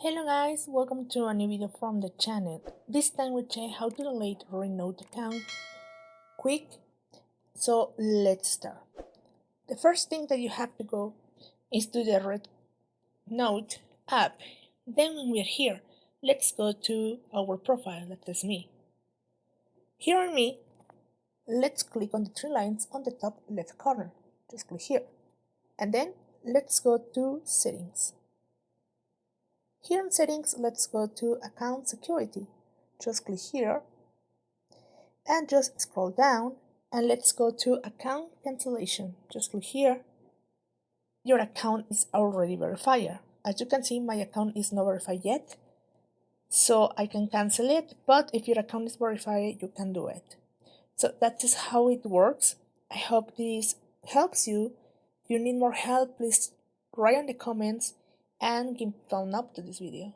Hello guys, welcome to a new video from the channel. This time we check how to delete RedNote account quick. So let's start. The first thing that you have to go is to the RedNote app. Then when we're here, let's go to our profile, that is me. Here on me, let's click on the three lines on the top left corner. Just click here. And then let's go to settings. Here in settings, let's go to account security. Just click here and just scroll down and let's go to account cancellation. Just click here. Your account is already verified. As you can see, my account is not verified yet, so I can cancel it, but if your account is verified, you can do it. So that is how it works. I hope this helps you. If you need more help, please write in the comments and give a thumbs up to this video.